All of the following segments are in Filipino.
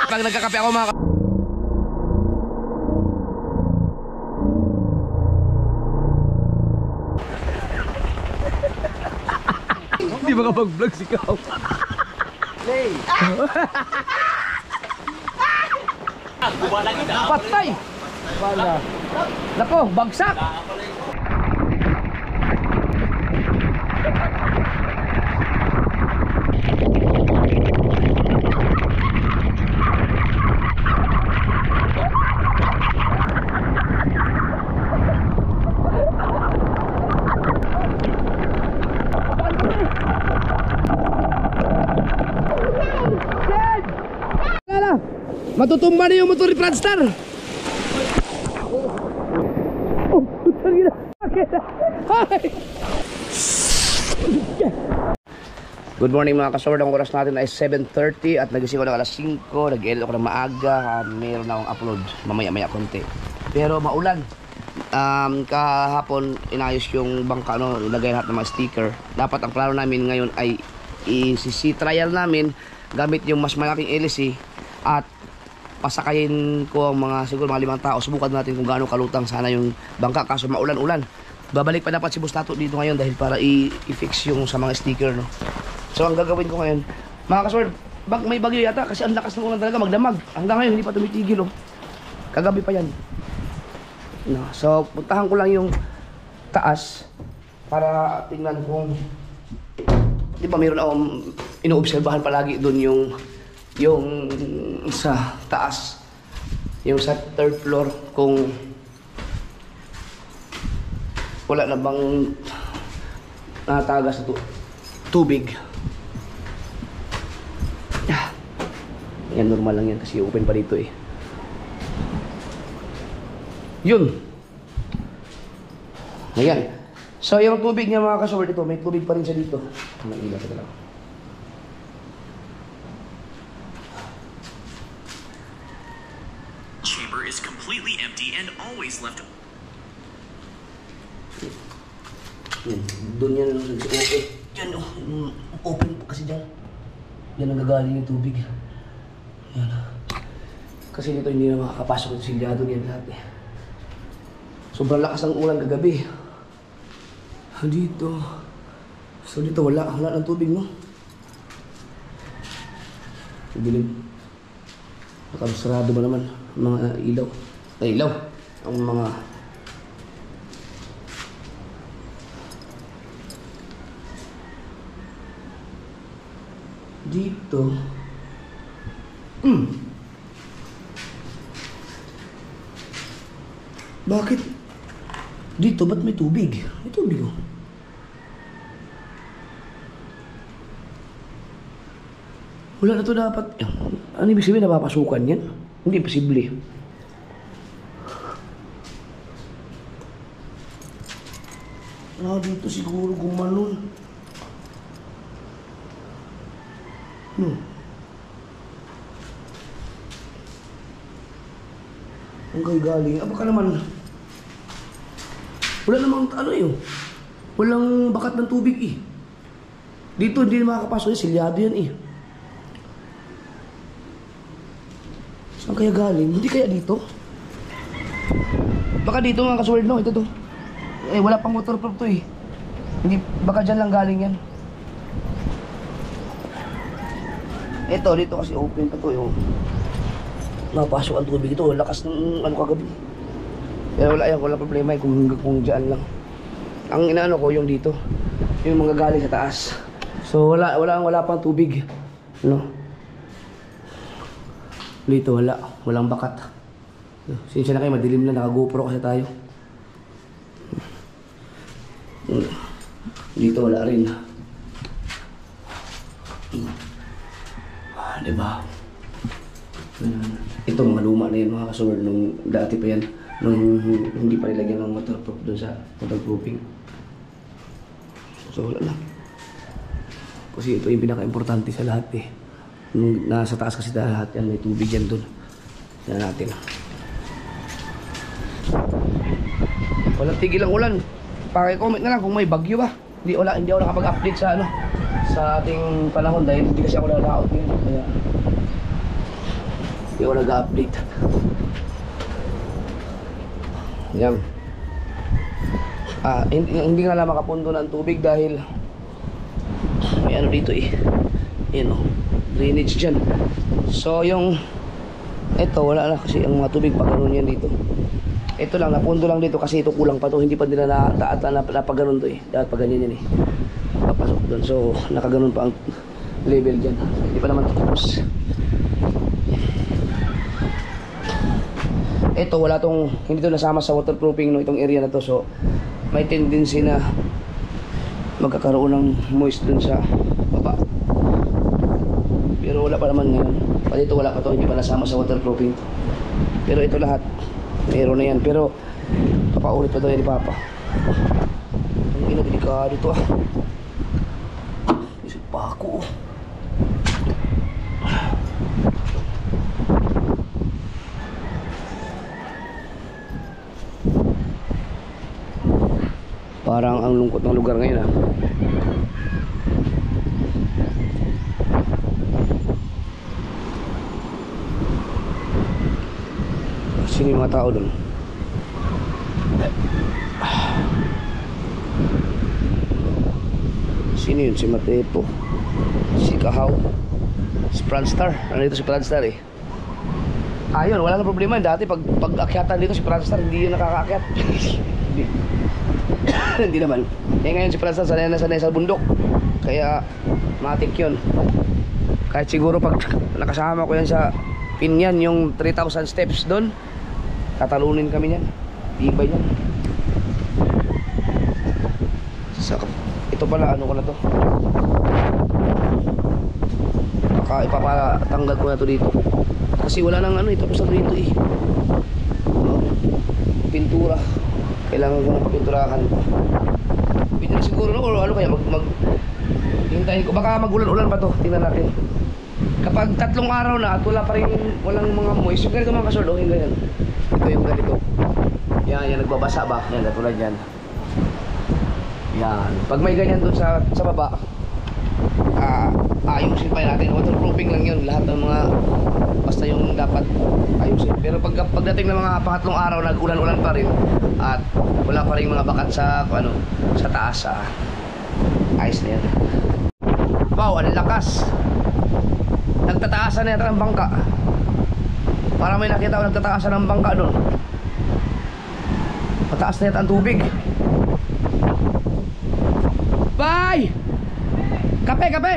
Pag nagkakape ako mga hindi makapag-vlog si Kao. Play. Patay. Wala. Nako, bagsak. Matutumba na yung motor ni Franstar. Oh, putang ina. Good morning mga kasaward. Ang oras natin ay 7:30 at nagising ko ng alas 5. Nag-edit ako ng maaga. Mayroon na akong upload mamaya-maya konti. Pero maulan. Kahapon inayos yung bangka, ilagay lahat ng mga sticker. Dapat ang plano namin ngayon ay i-trial namin gamit yung mas malaking LC at pasakayin ko ang mga siguro mga 5 tao. Subukan natin kung gaano kalutang sana yung bangka, kaso maulan-ulan. Babalik pa dapat si Bustato dito ngayon dahil para i-fix yung sa mga sticker, no. So ang gagawin ko ngayon mga kasword, may bagyo yata kasi ang lakas ng ulan talaga, magdamag. Hanggang ngayon hindi pa tumitigil, oh. Kagabi pa yan, no. So puntahan ko lang yung taas para tingnan kung di ba mayroon akong inoobserbahan palagi doon yung sa taas, yung sa 3rd floor, kung wala na bang natagas na tubig. Yan, normal lang yan kasi open pa dito eh. Yun. Ayan. So yung tubig niya mga kasaward, ito may tubig pa rin siya dito. Mag-ilas ka lang. Is completely empty and always left. Doon yan open. Yan, open pa kasi dyan. Yan ang gagaling yung tubig. Yan. Kasi dito hindi na makakapasok yung silyado niyan lahat eh. Sobrang lakas ng ulan kagabi. Dito. So dito wala ng tubig, no? Dilim. Nakasarado ba naman mga ilaw? Ilaw ang mga dito. Bakit dito ba't may tubig? May tubig, oh. Wala na to dapat. Ano ibig sabihin, napapasukan yan? Hindi posible. Dito siguro gumanon. No. Ang galing. Baka naman wala namang ano yun. Walang bakat ng tubig eh. Dito hindi makakapasok yan. Silyado yan eh. Saan kaya galing? Hindi kaya dito? Baka dito mga kasword, no? Ito to. Eh, wala pang waterproof to eh. Hindi, baka dyan lang galing yan. Ito, dito kasi open pa to yung napasok ang tubig ito. Lakas ng ano kagabi. Pero wala yan, wala problema eh kung dyan lang. Ang inaano ko yung dito. Yung mga galing sa taas. So wala pang tubig. No? Dito walang bakat. Sinsya na kayo, madilim na, naka-GoPro kasi tayo. Dito wala rin. Diba? Ito mga luma na yan mga kasaward, nung dati pa yan, nung hindi pa nilagyan ng waterproof dun sa waterproofing. So wala lang. Kasi ito yung pinaka-importante sa lahat eh. Nung nasa taas kasi lahat yan, may tubig yan dun. Tignan natin. Walang tigil ang ulan. Paki-comment na lang kung may bagyo ba. Hindi ako nakapag-update sa sa ating panahon dahil hindi kasi ako nalaot yun. Kaya hindi ako nag-update. Yan. Hindi nga lang makapundo ng tubig dahil may ano dito eh. Yan o. Drainage dyan. So yung ito wala na kasi ang mga tubig pag ganun yan dito. Ito lang, napundo lang dito kasi ito kulang pa to. Hindi pa nila napaganon to eh. Dapat pa ganyan yan eh. Papasok doon. So nakaganon pa ang level dyan. Hindi pa naman tapos. Ito wala tong, hindi to nasama sa waterproofing no, itong area na to. So may tendency na magkakaroon ng moist dun sa baba. Pero wala pa naman ngayon. Pati ito wala pa to, hindi pa nasama sa waterproofing. Pero ito lahat meron na yan. Pero papaulit pa daw yan ni Papa. Ang ina, delikado ito ah. Isip pa ako. Parang ang lungkot ng lugar ngayon ah. Sino yung mga tao doon? Sino yun? Si Matepo, si Kahaw, si Pranstar. Nandito si Pranstar eh. Ayun, wala na problema. Dati pag akyatan dito si Pranstar, hindi yun nakakaakyat. Hindi naman. Eh ngayon si Pranstar sanay na sanay sa bundok. Kaya matik yun. Kahit siguro pag nakasama ko yan sa Pinyan, yung 3,000 steps doon, tatalunin kami niyan. Ibay niyan. Ito pala, ano ko na to. Baka ipapatanggal ko na to dito. Kasi wala nang ano, ito pa sa dito eh. No? Pintura. Kailangan ko na pinturahan. Pwede na siguro no, ano kaya hintayin ko. Baka magulan-ulan pa to. Tingnan natin. Kapag 3 araw na at wala pa rin, walang mga moist, yung ganito mga kasord, yung ganyan. Ito yung ganito. Yan, nagbabasa ba? Yan, katulad yan. Yan. Pag may ganyan doon sa baba, ayusin pa natin. Waterproofing lang yun. Lahat ng mga, basta yung dapat ayusin. Pero pagdating ng mga 3 araw, nag-ulan-ulan pa rin at wala pa rin mga bakat sa, sa taas. Ayos na yan. Wow, ang lakas. Nagtataasan na yata ng bangka. Para may nakita ko nagtataasan ng bangka doon. Pataas na yata ang tubig. Bye! Kape, kape!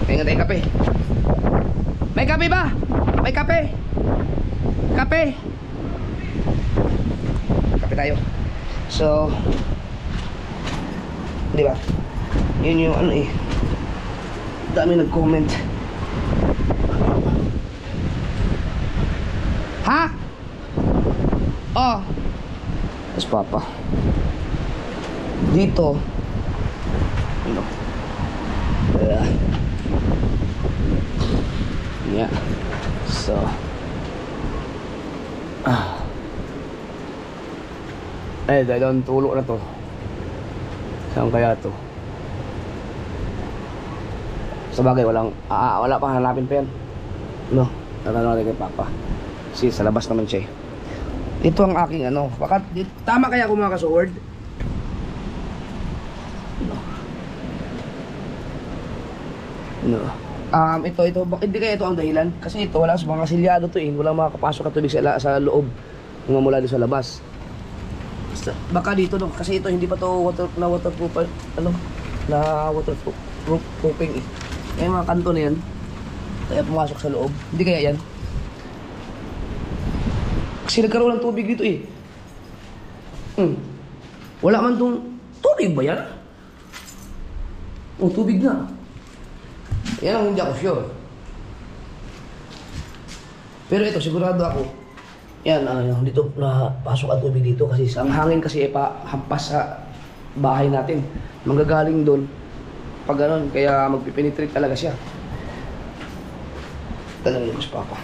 Tingnan tayo kape. May kape ba? May kape? Kape? Kape tayo. So, di ba? Yun yung ano eh. Dami nag-comment. Ha? Oh. Yes, Papa. Dito. Ano? Yeah. So. Dahil ang tulo na to. Saan kaya to? Sa bagay, wala pang hanapin pa yan. No, natanong natin kay Papa. Kasi sa labas naman siya. Ito ang aking ano. Baka, tama kaya ako mga kasword? No. Ito, hindi kaya ito ang dahilan. Kasi ito, wala sa mga kasilyado to eh. Walang makakapasok na tubig sa loob. Mga mula doon sa labas. Baka dito no. Kasi ito, hindi pa to waterproof, waterproofing eh. Yung mga kanto na yan, kaya pumasok sa loob. Hindi kaya yan? Kasi nagkaroon ng tubig dito eh. Wala man tong tubig ba yan? O, tubig na. Yan ang hindi ako sure. Pero ito, sigurado ako. Yan, dito napasok ang tubig dito kasi ang hangin kasi hampas sa bahay natin. Manggagaling doon. Pag ganun, kaya magpipenetrate talaga siya. Tanongin ko si Papa.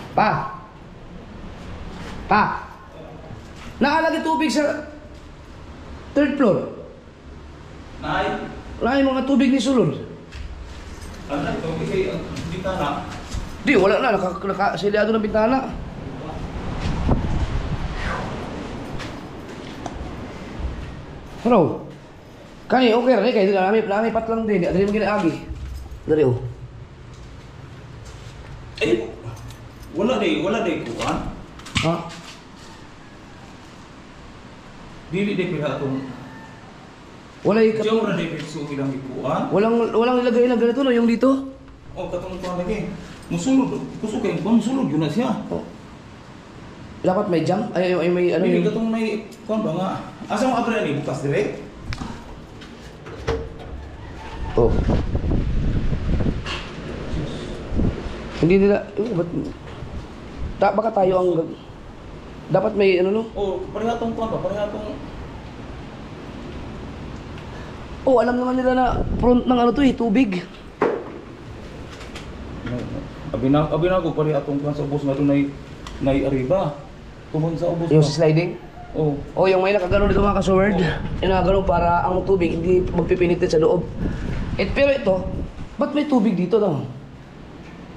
Pa! Nakalagay tubig sa 3rd floor. Nay, Wala yung mga tubig ni sulod. ano na ito? Kasi hindi ka na. Di, wala na. Nakasiliado ng bintana. Pero, kani, okay rin. Kaya nami pat lang din. Dari mo ginaagi. Dari, oh. Eh, wala day kuan. Ha? Dili day pila itong Wala yung Diyo na day pila ilang ikuan. walang ilagay na ganito, no? Yung dito. O, katong kuan lagi. Musulod. Kusog kayo. Musulod yun na siya. Oh. Dapat may jam. Ay, may ano Dili yung... katong may kuan ba nga. Asa mo abra ni bukas dire? Oh. Hindi nila... ba't... Baka tayo ang... Dapat may ano, no? O, parehatong kuan ba? Parehatong... Oh, alam naman nila na front ng ano to eh, tubig. Abi na ko parehatong kuan sa ubos nga doon nay arriba. Tungod sa ubos. Yung ba? sliding. Oh. Oh, yung may nakagano dito mga kasword. Yung nakagano para ang tubig hindi magpipinitin sa loob. Pero ito, ba't may tubig dito daw?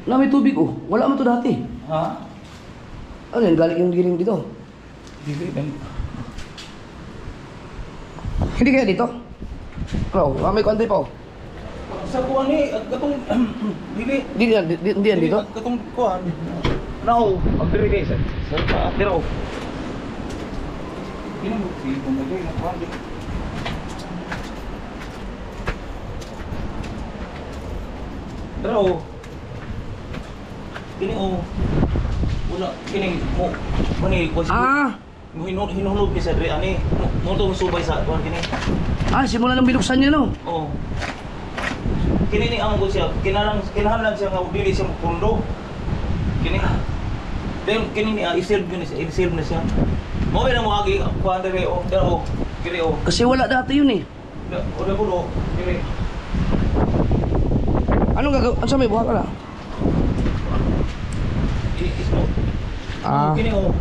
Na may tubig oh. Wala man to dati. Ha? Ano yan, galing yung giling dito. Dili dan. Hindi kaya dito? Oh, may konti pa oh. Sa kuan ni katong dili Hindi yan dito? katong kuan. Now, agdiri guys. Sa diro. Ini mo si pumagay na kuan di. Diro. Ini oh. Una kini mo mani ko mo hinulog ni sa diri ani. Mo to subay sa kuan kini. Simula ng binuksan niya no? Oo. Kini ni ang ko siya, kinahanglan siya nga dili siya pundo. Kini. Then kini ni i-serve yun siya, i-serve na siya. Mo ba na mo agi kuan dere o dero. Kini o. Kasi wala dati yun eh. O da pulo. Kini. Anong gagawin? Ano sa may buha ka na? Ismo. Kini o.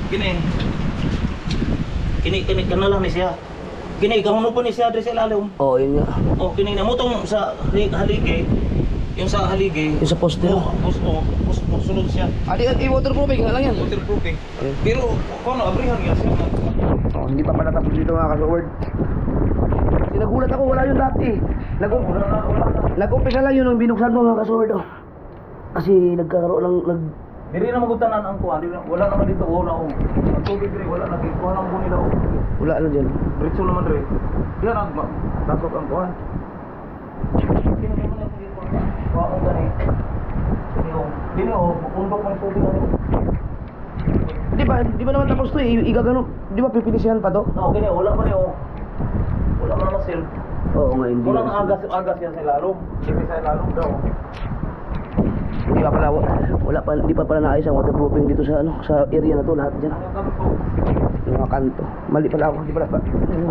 Kini. Kini kanalang ni siya. Kini kahuno po ni siya diri sa ilalim. Oo, yun nga. Oh, kini na mo tong sa haligi. Yung sa haligi. Yung sa poste no? Sunod siya. I-waterproofing na lang yan. Waterproofing. Pero kung abrihan nga siya. Oh, hindi pa pala tapos dito mga kasword. Kasi nagulat ako, wala yun dati. Nag-umpisa lang yun nung binuksan mo mga kasword. Oh. Kasi nagkakaroon ng... Diri na magutanan ang kuan, wala naman dito wala oh. Ang tubig diri wala na kuan ang bunila oh. Wala na dyan. Diretso naman diri. Diyan ang tasok ang kuan. Kini naman ang dito. Kuan gani. Dini oh, pundok man tubig ano. Di ba naman tapos to eh, igagano, di ba pipinisihan pa to? No, kini wala man oh. Wala man na sil. Oo nga, hindi. Wala nang agas yan sa ilalom. Sige sa ilalom daw. Hindi pa pala, hindi pa pala naayos ang waterproofing dito sa ano, sa area na to, lahat dyan. Ano ka po? Yung mga kanto. Mali pala ako, hindi pala pa.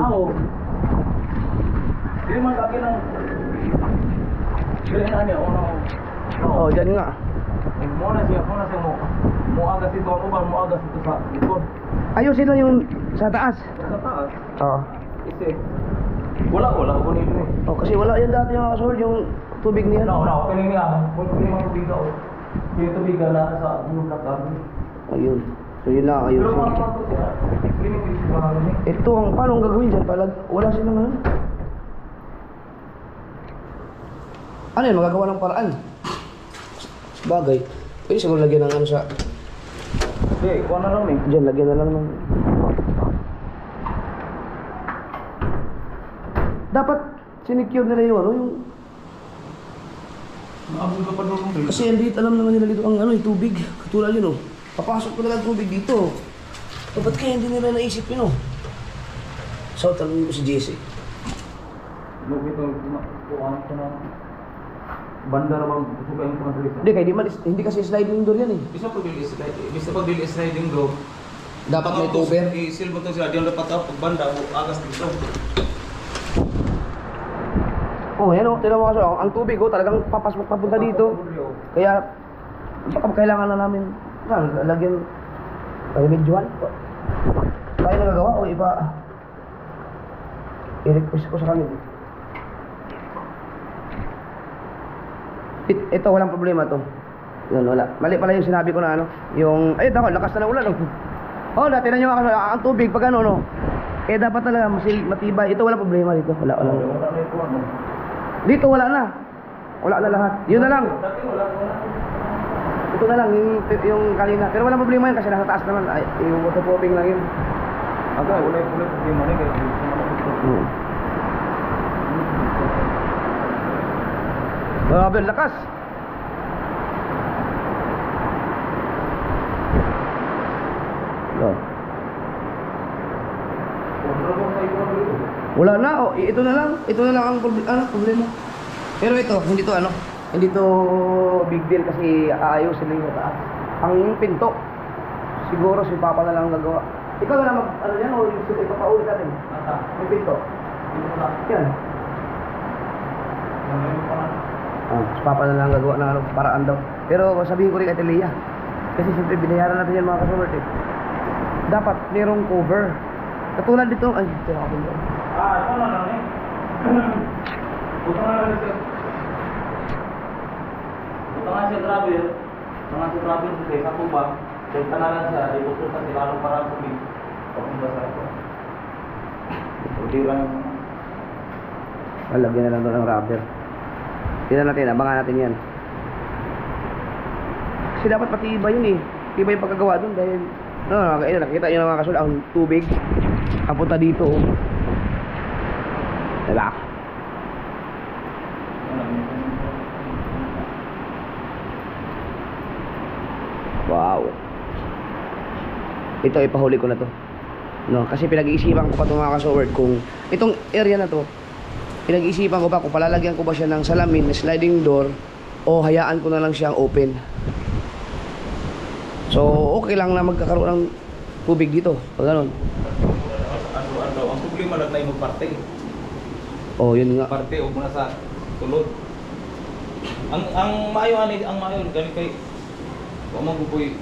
Oo. Hindi man lagi ng... Bilhin na niya, ano? Oo, dyan nga. Muna siya mo. Muagas ito ang uban, muagas ito sa likod. Ayusin lang yung sa taas. Sa taas, Oo. kasi... Wala ko nito eh. Oh, kasi wala yan dati mga kasword, yung tubig niya. Wala, kaling niya. Wala mga tubig daw. Yung tubig na sa blue black garden. Ayun. So yun lang, ayun. Pero mga ito siya, limited siya mga ganun. Ito ang paano ang gagawin dyan? Palag, wala silang ano. Ano yun, magagawa ng paraan. Bagay. Pwede siguro lagyan ng ano sa... Hindi, kuha na lang eh. Diyan, lagyan na lang ng... Dapat sinicure nila yung ano, yung... Naabot ka pa doon rin. Kasi hindi alam naman nila dito ang ano, yung tubig. Katulad yun, oh. Papasok ko na lang tubig dito. So, ba't kaya hindi nila naisip yun, oh? So, tanongin ko si Jesse. Lagi ito, kuhaan ko na. Banda naman, gusto ka yung pang-release. Hindi, kaya hindi kasi sliding door yan, eh. Bisa pag dili sliding door. Dapat may cover. I-seal mo ito sila. Diyan dapat ako pag banda, agas dito. Oh, yan oh, tinan mo kasi, oh, ang tubig oh, talagang papasok papunta dito. Kaya, kailangan na namin, lagyan, remedyohan. Tayo nagagawa o iba? I-request ko sa kanila. Ito, walang problema to. Yun, wala. Mali pala yung sinabi ko na ano. Yung, ay, ako, lakas na ng ulan. Oh, dati na nyo ang tubig pag ano, no. Eh, dapat talaga matibay. Ito, walang problema dito. Wala. Dito, wala na. Wala na lahat. Yun na lang. Ito na lang, yung kanina. Pero walang problema yun kasi nasa taas naman. Ay, yung waterproofing lang yun. Agak, wala problema rin. Grabe, lakas. Wala na, oh, ito na lang. Ito na lang ang problema. Pero ito, hindi to big deal kasi aayusin lang yung taas. Ang pinto, siguro si Papa na lang gagawa. Ikaw na lang ano yan, o ipapaulit natin. Yung pinto. Yan. Si Papa na lang gagawa ng paraan daw. Pero sabihin ko rin kay Telia. Kasi siyempre binayaran natin yan mga kasumert eh. Dapat merong cover. Katulad dito, ay, ito ako dito. Ito na lang eh. Buta nga lang siya. Buta nga siya travel. Buta nga siya travel sa tubang. Benta na lang siya. Ibuto sa silalong parang tubig. Papunta sa ito. Hindi lang. Lagyan na lang doon ng rubber. Tingnan natin, abangan natin yan. Kasi dapat pati iba yun eh. Iba yung pagkagawa doon dahil nakita nyo na mga kasul, ang tubig ang punta dito. Diba? Wow. Ito, ipahuli ko na to. No, kasi pinag-iisipan ko pa itong mga kasoward kung itong area na to, pinag-iisipan ko pa kung palalagyan ko ba siya ng salamin, sliding door, o hayaan ko na lang siyang open. So, okay lang na magkakaroon ng tubig dito. Pag ganun. Ang problema lang tayo magparte. Oh, yun nga. Parte o muna sa tulod. Ang maayo ganun kay kung magbuboy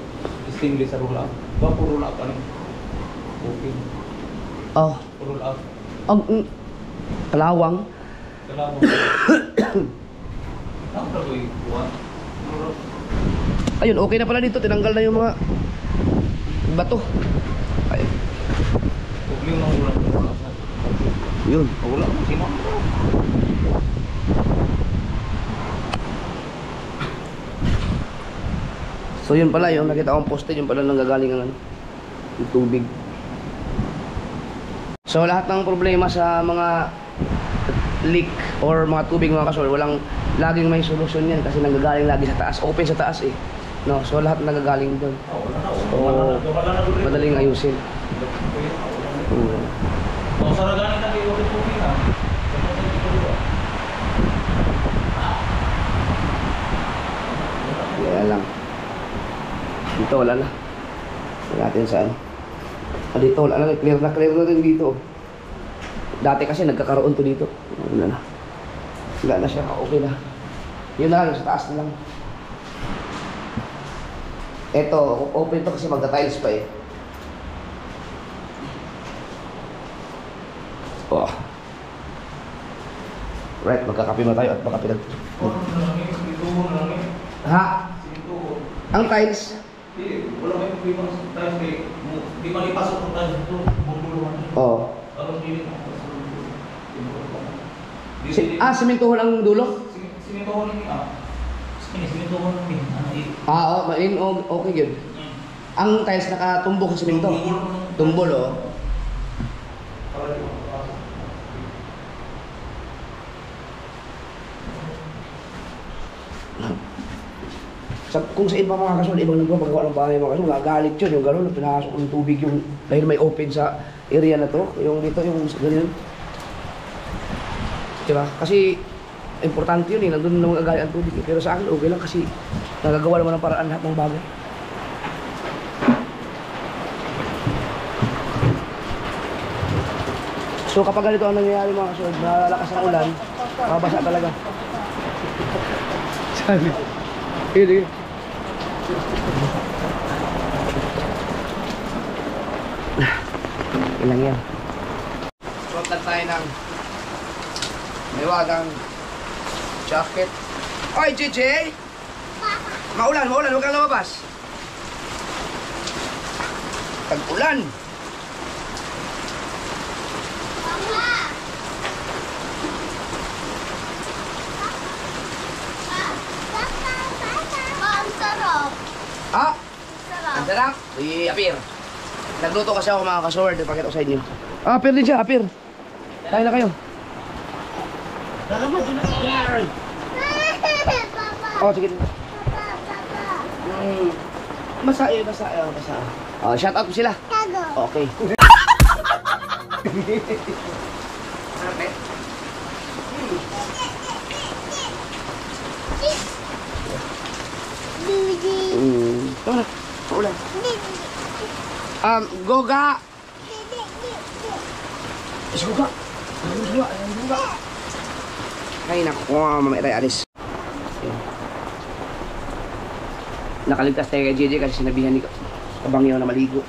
stainless sa roll out. Ba po roll out ano? Okay. Oh, Roll out. ang kalawang. Kalabo. Ang tagoy buwan. Ayun, okay na pala dito. Tinanggal na yung mga bato. Ay, Problema ng roll out. yun. Wala mo sino. So yun pala, yung nakita kong poste, yun pala nanggagaling ang yung tubig. So lahat ng problema sa mga leak or mga tubig mga kasol, walang laging may solusyon yan kasi nanggagaling lagi sa taas. Open sa taas eh. No, so lahat nanggagaling doon. So madaling ayusin. Saraganin na kayo ulit po na. Yan lang. Dito wala na. Tingnan natin saan. Dito wala na. Clear na rin dito. Dati kasi nagkakaroon to dito. Wala na. Wala na siya. Okay na. Yun na lang. Sa taas na lang. Ito. Open to kasi magta-tiles pa eh. Oh. Right. Magkakape mo tayo at baka pinag... Ha? Ang tiles? Wala may problema sa tiles kay di man ipasok ang tiles dito, bubuluhan. Oo. Alam dili mo. Simentohon ang dulo? Simentohon ni simentohon ni Okay yun. Ang tiles nakatumbok sa simento. Tumbol, oh. Kung sa iba mga kasul, ibang nagpapagawa ng bahay mga kasul, nagagalit yun, yung gano'n, pinakasok ng tubig yung, dahil may open sa area na to, yung dito, yung ganyan. Diba? Kasi, importante yun eh, nandun na magagalit ang tubig eh. Pero sa akin, okay lang kasi nagagawa naman ng paraan lahat ng bagay. So kapag ganito ang nangyayari mga kasul, nalalakas ang ulan, mabasa talaga. Sabi, sige. Ilang yan. Suot lang tayo ng May wagang jacket. Oy, JJ! Maulan, huwag kang lumabas. Tag-ulan. Ang sarap. Ah, Sarap. ang sarap. Uy, Apir. Nagluto kasi ako mga kasword. Pakita ko sa inyo. Ah, Apir din siya, Apir. Tayo na kayo. Oh, sige. Basa. Oh, shout out mo sila. Okay. Tama na. Paulan. Goga. Goga. Goga. Ay, naku. Mamaya tayo alis. Nakaligtas tayo kay JJ kasi sinabihan ni Kabangyaw na maligo.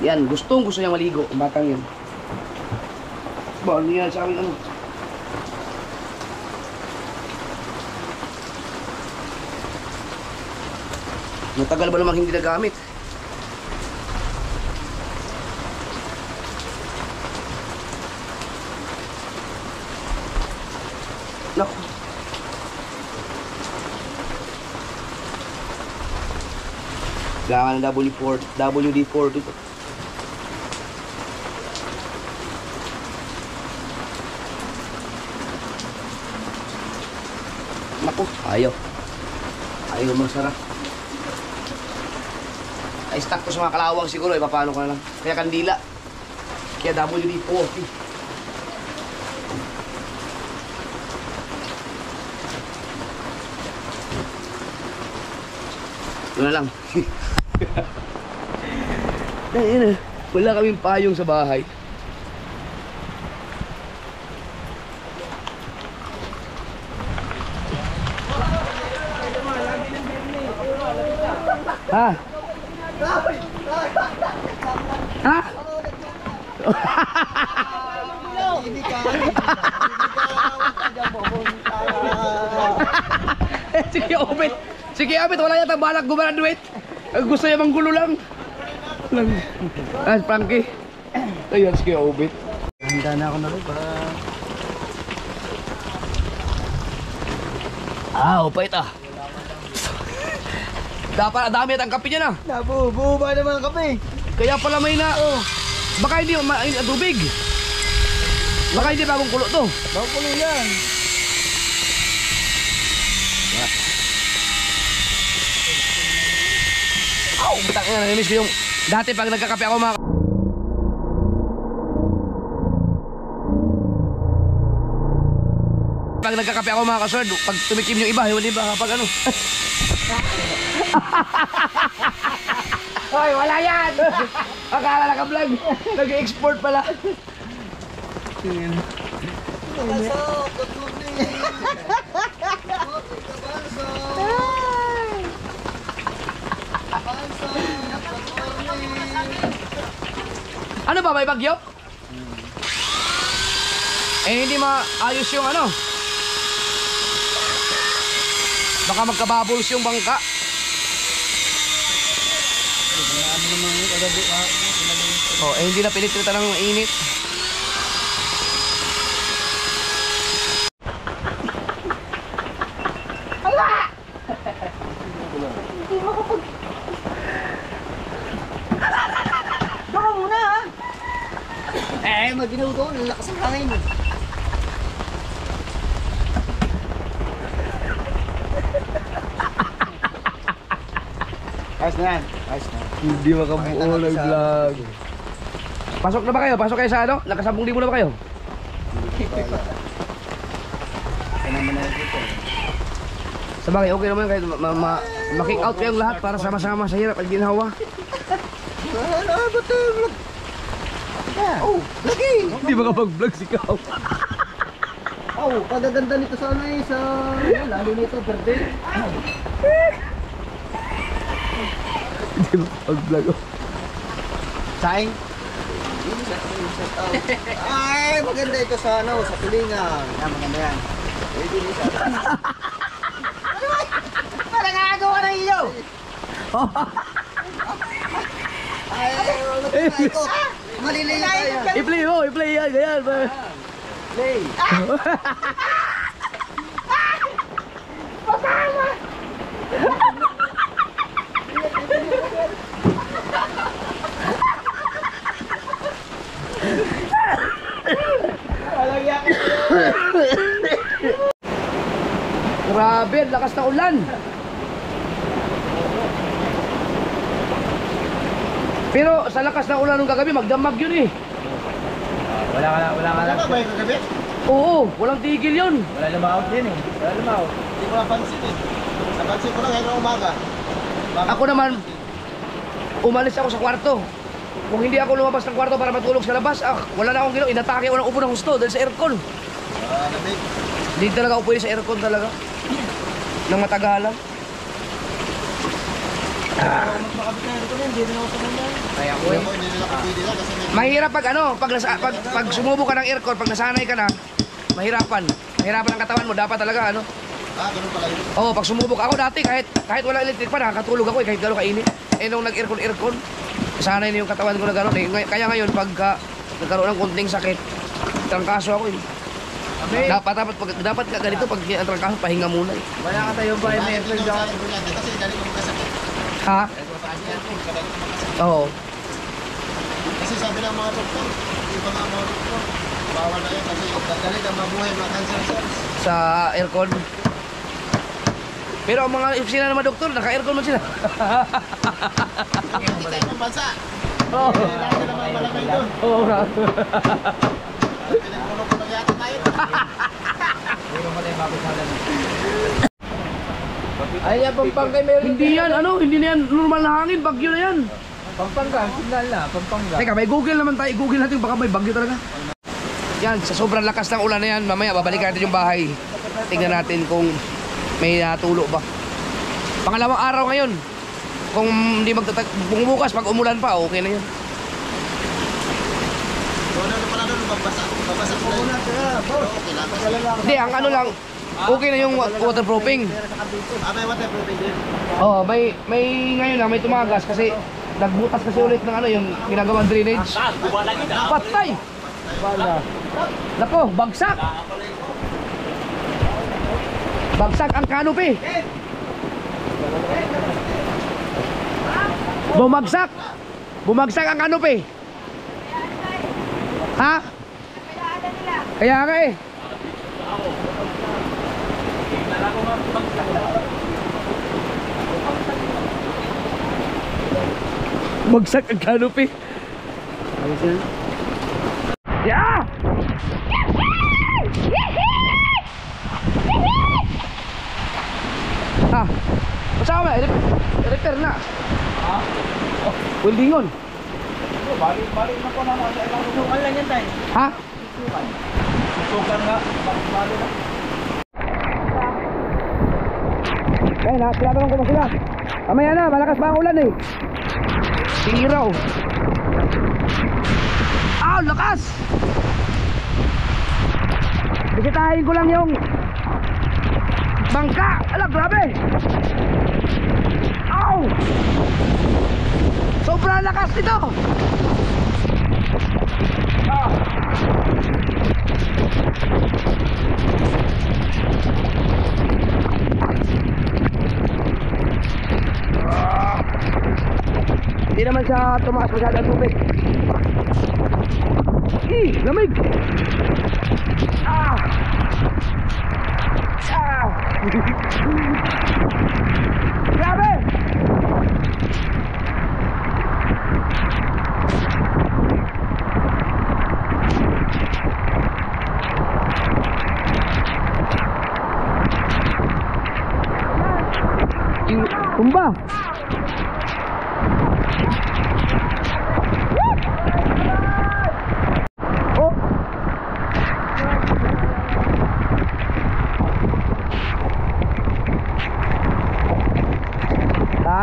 Yan, gusto niya maligo. Ang batang yan. Ba, ano yan sa amin ano? Matagal ba namang hindi nagamit? Naku. Kailangan ng WD-40 dito. Naku, ayaw masarap. Ay, stuck ko sa mga kalawang siguro, paano ko na lang. Kaya kandila. Kaya WD-40. Ito na lang. Ayun na. Wala kaming payong sa bahay. Ha? Ha? Sige, Obit, wala yata balak gumagraduate. Gusto niya manggulo lang. Frankie. Ayan, sige, Obit. Handa na ako na rin para... Upait ah. Dapat dami at ang kape niya na. Nabubuo ba naman ang kape? Kaya pala may na, baka hindi tubig. Baka hindi bagong kulo to. Bagong kulo yan. Butak na, namiss ko yung... Dati pag nagkakape ako mga kasword, pag tumikim yung iba, hindi ba kapag ano? Hoy, wala yan! Akala naka-vlog. Nag-export pala. Ano ba, may bagyo? Hindi maayos yung ano. Baka magkabubbles yung bangka. Hindi na pinitrita ng init. Baka muna ha. Maginaw doon. Ang lakas ng hangin. Ayos na yan. Ayos na. Hindi makabuo ng vlog. Pasok na ba kayo? Pasok kayo sa ano? Nakasabong libo na ba kayo? Sabagay, okay naman kahit ma-kick out kayong lahat para sama-sama sa hirap at ginhawa. Lagi! Hindi makapag-vlog si Kao. Kagaganda nito sa ano eh, sa... Lalo nito, birthday. Hindi makapag-vlog. Saing? Ay, maganda ito sa ano, sa tulingan. Maganda yan. Parang nakagawa ng iyo. Ay, ikot. Malilay tayo. I-play mo, i-play yan, ganyan. Play. Grabe, ang lakas na ulan. Pero sa lakas na ulan nung kagabi, magdamag yun eh. Wala ka Ano ba yung kagabi? Oo, walang tigil yun. Wala na ma-out din eh. Wala na ma-out. Hindi ko napansin eh. Napansin ko lang ngayon umaga. Ako naman, umalis ako sa kwarto. Kung hindi ako lumabas ng kwarto para matulog sa labas, wala na akong ginawa. Inatake ako ng upo ng gusto dahil sa aircon. Lamig. Hindi talaga ako pwede sa aircon talaga. Nang matagalan. Kaya ko Kaya mo, hindi nila kapili lang kasi may... Mahirap pag ano, pag sumubo ka ng aircon, pag nasanay ka na, mahirapan. Mahirapan ang katawan mo, dapat talaga ano. Ganun pala yun. Oo, pag sumubok ako dati, kahit wala electric pa, nakakatulog ako kahit gano'n kainit. Nung nag-aircon, sanay na yung katawan ko na gano'n eh. Kaya ngayon, pag nagkaroon ng konting sakit, trangkaso ako eh. Dapat ka ganito, pag ang trangkaso, pahinga muna eh. wala ka tayo ba may Kasi dali mo magkasakit. Ha? Oo. Kasi sabi ng mga doktor, iba nga mga doktor, bawal na yun kasi dadali na mabuhay mga cancer cells. Sa aircon. Pero ang mga opisina ng mga doktor, naka-aircon man sila. Hindi tayo ng bansa. Oo. Kailangan na naman malamay doon. Oo nga. Pinagulong-gulong yata tayo. Hindi mo tayo mapisalan. Ay, yan Pampanga meron. Hindi yan, hindi na yan normal na hangin, bagyo na yan. Pampanga, signal na, Pampanga. Teka, may Google naman tayo. Google natin, baka may bagyo talaga. Yan, sa sobrang lakas ng ulan na yan, mamaya babalikan natin yung bahay. Tingnan natin kung may natulo ba. Pangalawang araw ngayon. Kung hindi bumukas, pag umulan pa, okay na yun. Doon na pala doon, babasa sila. Okay lang. Hindi, ang ano lang, okay na yung waterproofing. May waterproofing din. Oo, may ngayon lang, may tumagas kasi nagbutas kasi ulit ng ano, yung ginagawang drainage. Patay! Nako, bagsak! Bagsak ang canopy! Bumagsak! Bumagsak ang canopy! Ha? Kaya nga eh. Bagsak ang canopy. Yeah! Ha? Masama ba? Repair na. Ha? Weldingon. Balik na po na nasa ilang susukan lang yan tayo. Ha? Susukan nga, balik na. Kaya na, tinatanong ko na sila. Mamaya na, malakas ba ang ulan eh? Tingiraw. Ah, lakas! Bisitahin ko lang yung bangka. Alam, grabe! Ow! Sobrang lakas nito! Ah! Hindi naman siya tumakas masyado ang tubig. Lamig! Ah! Ah! Grabe! Tumba! Oh!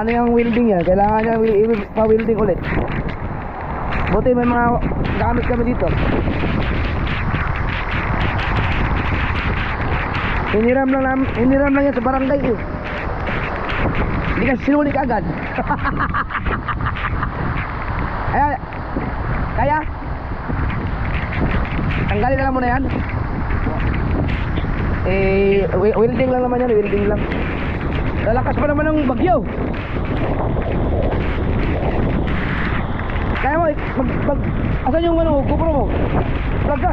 Ano yung welding yan? Kailangan niya pa-welding ulit. Buti may mga gamit kami dito. Hiniram lang yan sa barangay eh. Hindi kasi sinulik agad. Kaya? Tanggalin na lang muna yan. Welding lang naman yan, welding lang. Lalakas pa naman ng bagyo. Kaya mo, asan yung GoPro mo? Vlog ka.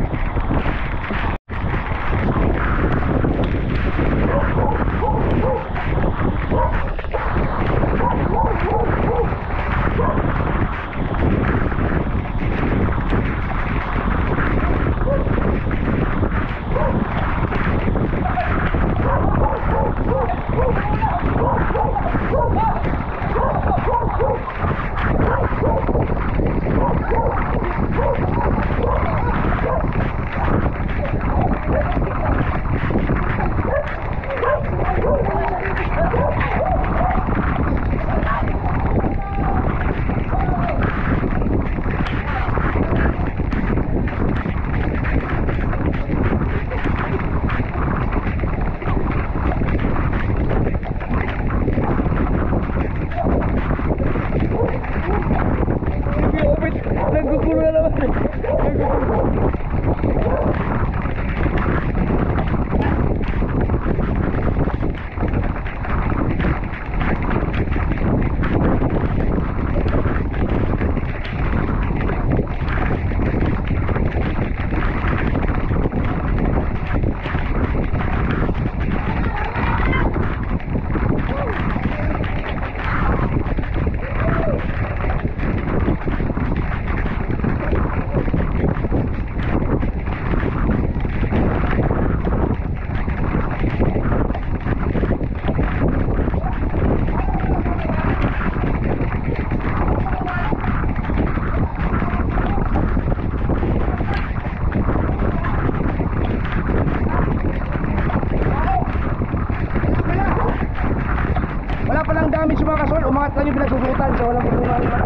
Nagkukulo na naman. Wala pa lang damage mga kasol, umangat lang yung pinagsusutan so walang problema.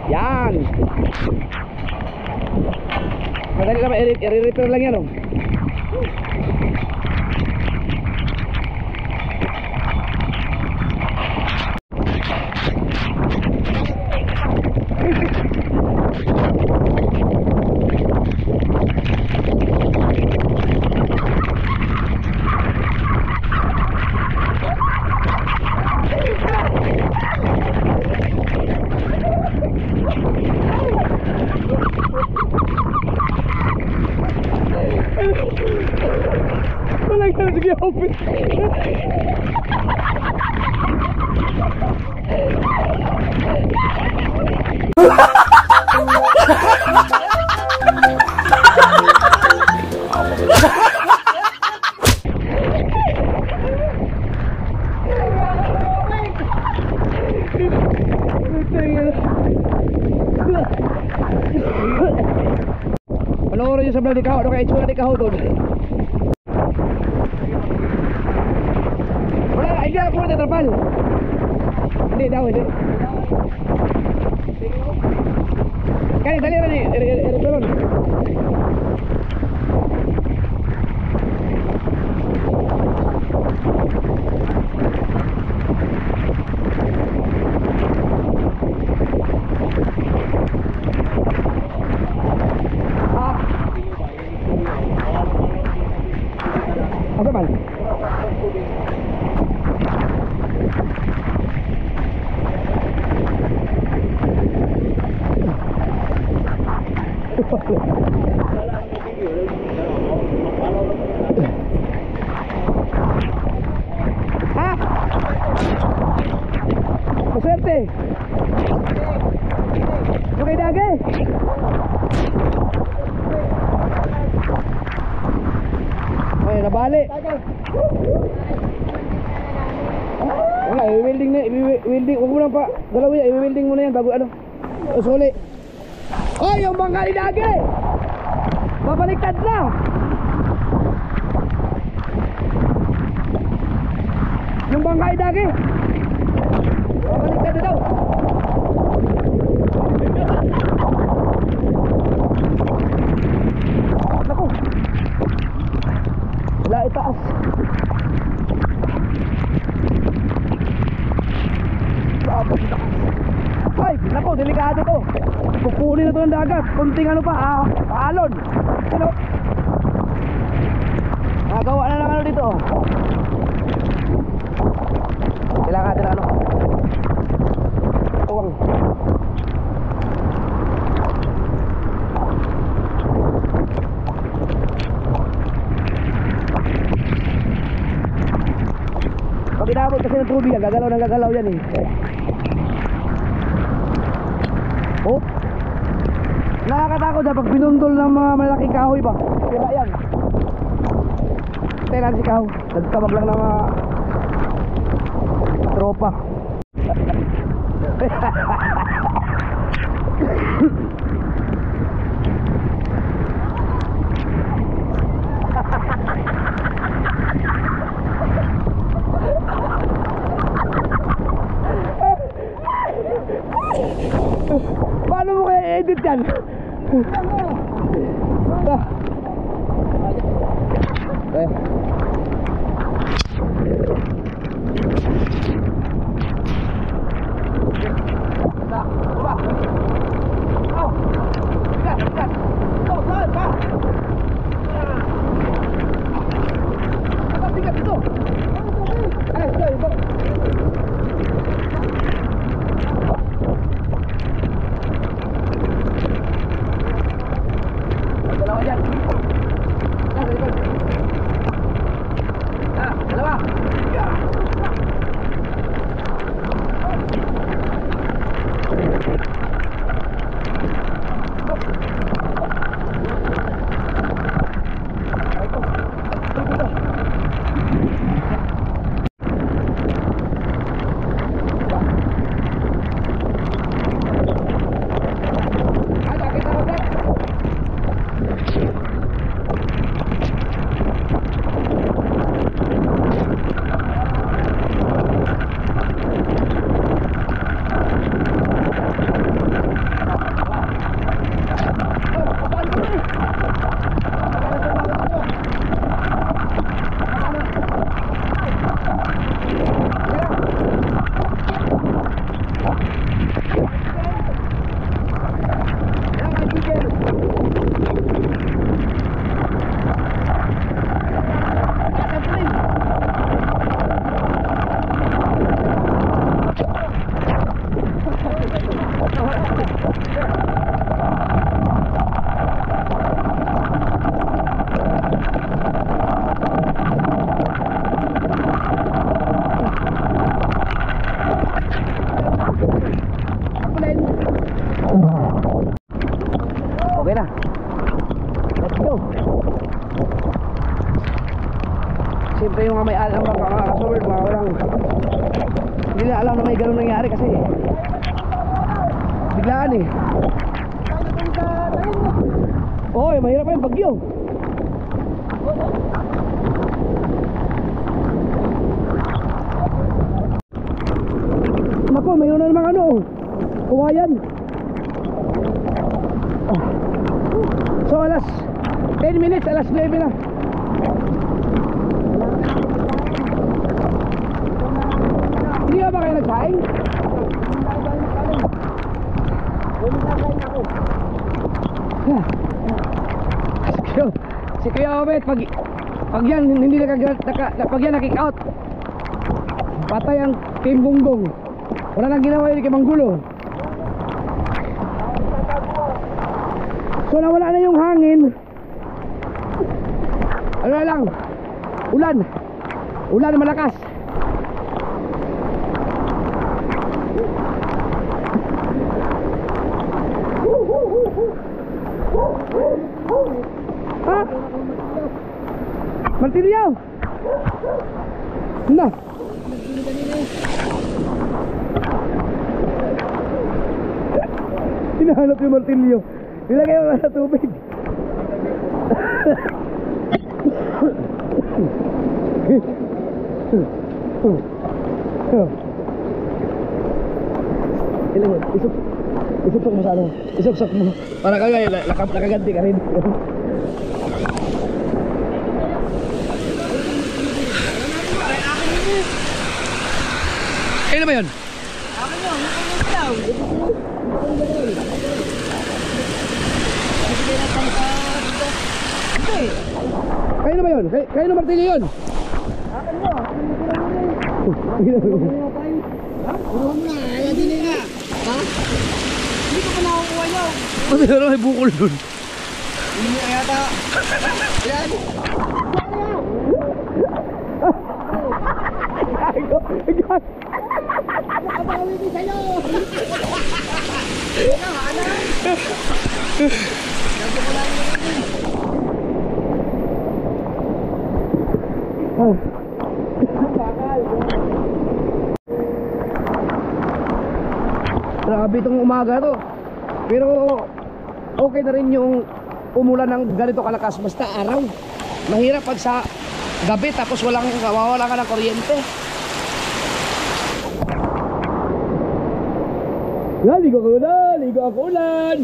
Yan. Madali naman, i-repair lang yan, oh. Walang ka na sige open. Panoorin nyo sa vlog ni Kaho, ano kaya itsura ni Kaho doon? Wala, hindi ako na tatrapal. Hindi daw, hindi. Kaya dali rin i-reparon. Apa man? Ha? Maswerte. Okay, dage. Ay, nabali. Wala, i-welding na, i-welding. Huwag mo lang pa, galawin yan, i-welding mo na yan bago ano. Usuli. Oh, yung bangka ni Dage! Babaliktad na! Yung bangka ni Dage! Babaliktad na daw! Naku! Wala itaas. Ay, naku, delikado to. Kukunin na to ng dagat. Kunting ano pa, paalon. Ano? Nagawa na lang ano dito. Kailangan natin ano. Tuwang. Pag inabot kasi ng tubig, gagalaw yan eh. Oh, nakakatakot na pag pinundol ng mga malaking kahoy ba? Diba yan? Tayo natin si Kaho. Nagtawag lang ng mga tropa. Paano mo kaya edit yan? Dalawa. siyempre yung mga may alam mga kasaward, mga walang hindi na alam na may ganun nangyari kasi biglaan eh. Oo, mahirap pa yung bagyo. Naku, mayroon na namang ano, kawayan. So alas 10 minutes, alas 9 na. Hindi ba kayo nagsaing? Si Kuya Obet, pag yan hindi pag yan nakik-out, patay ang Team Gonggong. Wala nang ginawa yun kay Manggulo. So nawala na yung hangin. Ano na lang, ulan malakas. Ha? Martilyo? Na. Hinahanap yung martilyo. Nilagay mo na sa tubig. Ilang mo, isupsok mo sa ano. Isupsok mo. Para kagaya, nakaganti ka rin. Kailan ba yun? Akin yun, daw. Kayo na ba yun? Kayo na martilyo yun? Puro mo na, ayaw din nga. Ha? Hindi ko pa nakukuha nyo. Kasi na may bukol dun. Hindi mo kaya ta. Ayan. Nakabawi din sa'yo. Ano? Lagi ko lang yun. Grabe itong umaga to. Pero okay na rin yung umulan ng ganito kalakas. Basta araw. Mahirap pag sa gabi tapos mawawala ka ng kuryente. Ligo ako ulan! Ligo ako ulan!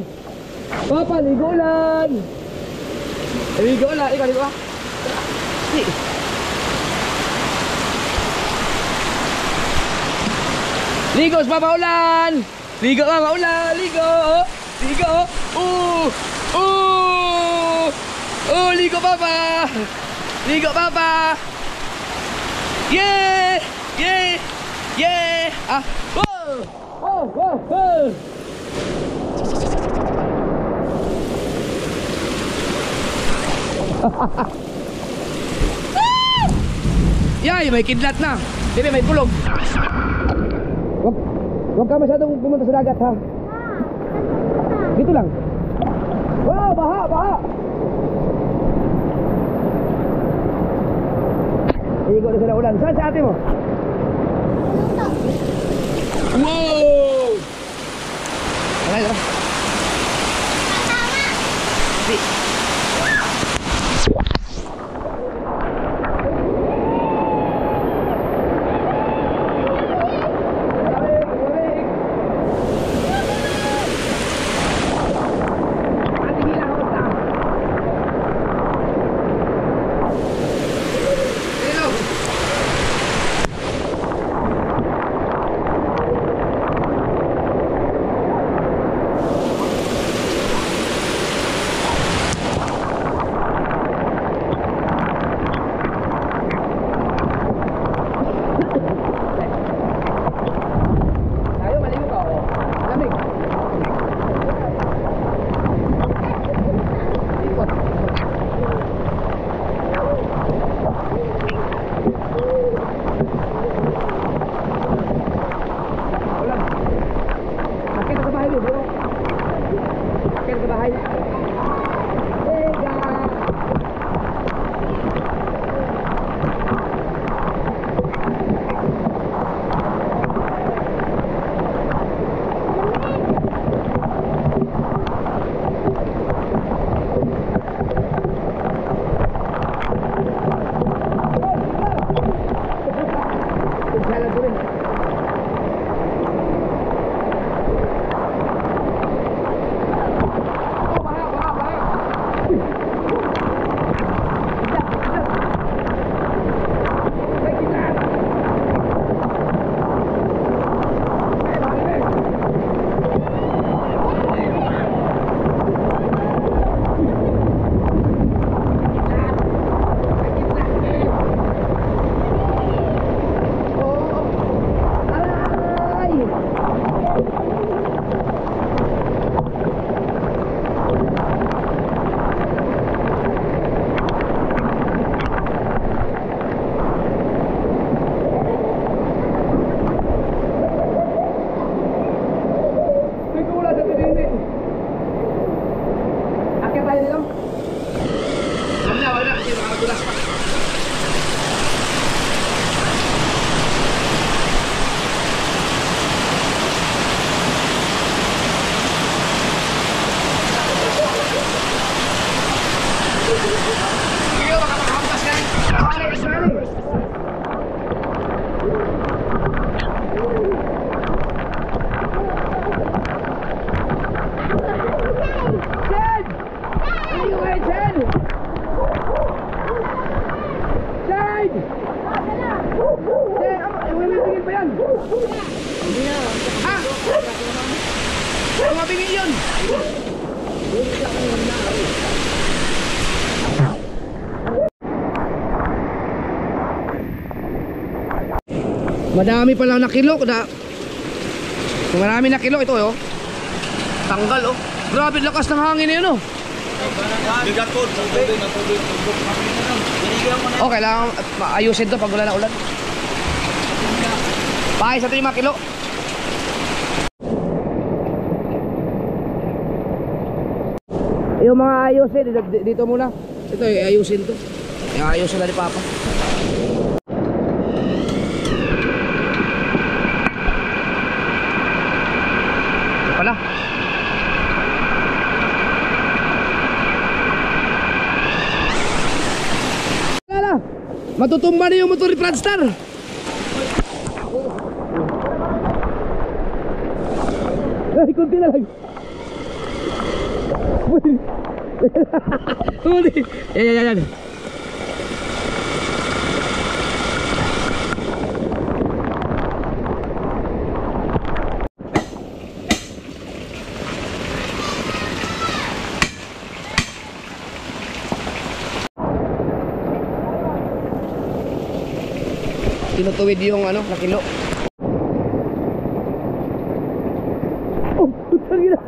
Papa, ligo ulan! Ligo ulan! Ikaw, ligo ka? Ligo sa Papa ulan! Ligo ka, maulan! Ligo! Ligo! Ligo Papa! Ligo Papa! Yeah! Yeah! Yeah! Ah! Wow! Wow! Wow! Wow! Yay! May kidlat na! Hindi, may kulog! Huwag ka masyadong pumunta sa dagat ha. Dito lang. Wow, baha, baha. Igo na sila ulan. Saan sa ate mo? Wow! Tara, tara. Di. Madami pala na kilo. Marami na kilo ito oh. Tanggal oh. Grabe lakas ng hangin na yun oh. Bigat po, tubig na tubig. Oh, kailangan ayusin to pag wala na ulan. Pahay sa 5 kilo. Yung mga ayusin dito muna. Ito ayusin to. Yung ayusin na ni Papa. Ito pala. Matutumba na yung motor ni Franstar. Ay, kunti na lang. Yan. Tinutuwid yung ano, na kilo. Oh, putang ina.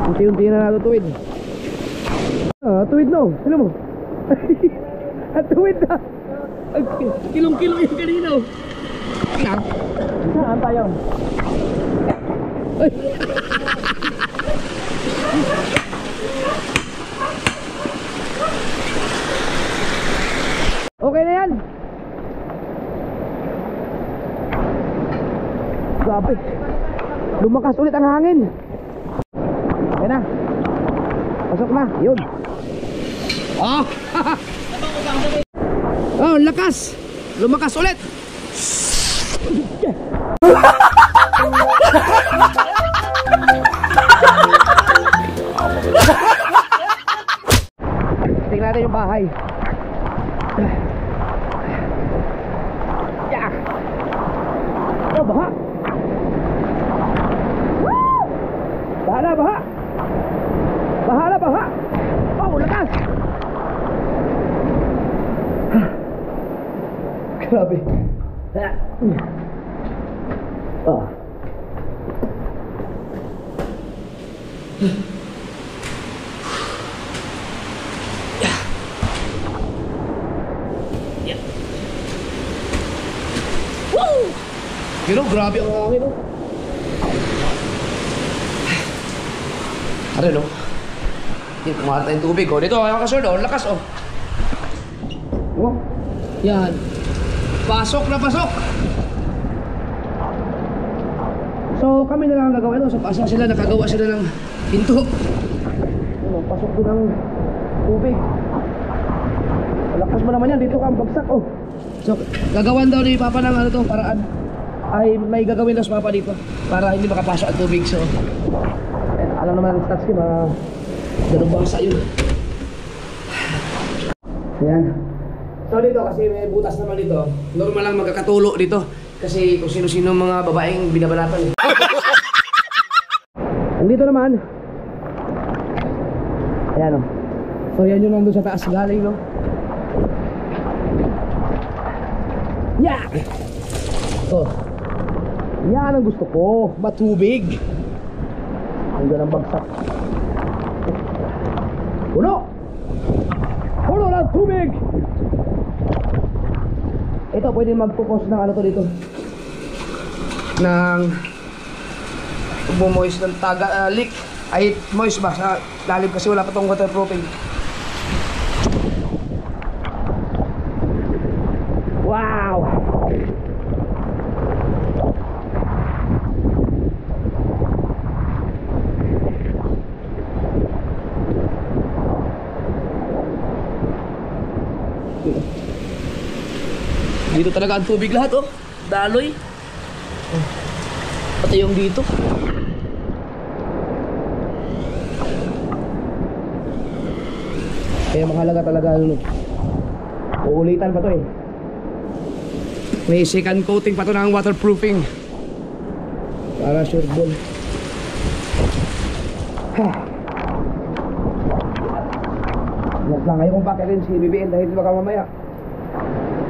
Unti-unti na natutuwid. Tuwid no, sino mo? Tuwid na. Kilong-kilo yung kanina oh. Saan tayo? Okay na yan. Grabe. Lumakas ulit ang hangin. Ayan na. Pasok na. Yun. Oh. Oh, lakas. Lumakas ulit. Tingnan natin yung bahay. Yeah. Oh, baha. Baha na, baha. Baha na, baha. Oh, lakas. Grabe. Oh. You know, grabe ang hangin oh. Ano no? Dito kumata yung tubig oh. Dito ayaw ka sir oh. Lakas oh. Oh. Yan. Pasok na pasok. So kami na lang nagawa ito. So paasa sila, nakagawa sila ng pinto. Ano, pasok doon ang tubig. Lakas mo naman yan. Dito ka ang bagsak oh. So gagawan daw ni Papa ng ano to, paraan. Ay may gagawin daw sa Papa dito para hindi makapasok ang tubig. So alam naman ang stats ko mga ganun bangsa yun. Ayan. So dito kasi may butas naman dito. Normal lang magkakatulo dito kasi kung sino-sino mga babaeng binabanatan. Andito naman. Ayan o. So yan yung nandun sa taas galing no. Yeah! So yan ang gusto ko, matubig. Ang ganang bagsak. Puno! Puno ng tubig! Ito pwede mag-focus ng ano to dito, ng bumoist ng leak. Ay moist ba sa lalim kasi wala pa tong waterproofing. Dito talaga ang tubig lahat, oh. Daloy. Oh. Pati yung dito. Kaya mahalaga talaga ano. Uulitan pa to eh. May second coating pa to ng waterproofing. Para sure ball. Huwag lang ngayon kung bakit rin si BBL dahil baka mamaya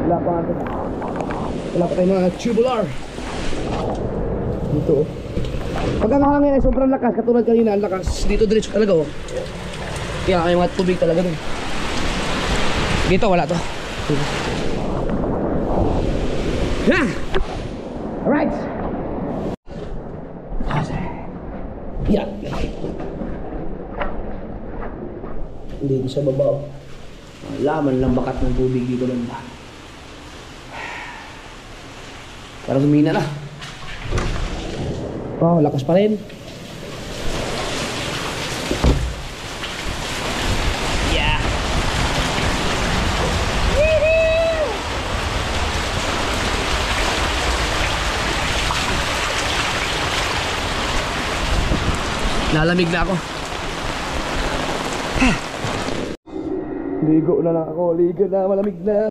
wala pa tayong mga tubular dito. Pag ang hangin ay sobrang lakas, katulad kanina ang lakas, dito diretso talaga oh. Kaya may mga tubig talaga dun. Dito wala to. Ha! Alright! Yan. Dito sa baba. Laman lang bakat ng tubig dito lang ba. Parang humina na. Oh, lakas pa rin. Yeah. Lalamig na ako. Ligo na lang ako, ligo na, malamig na.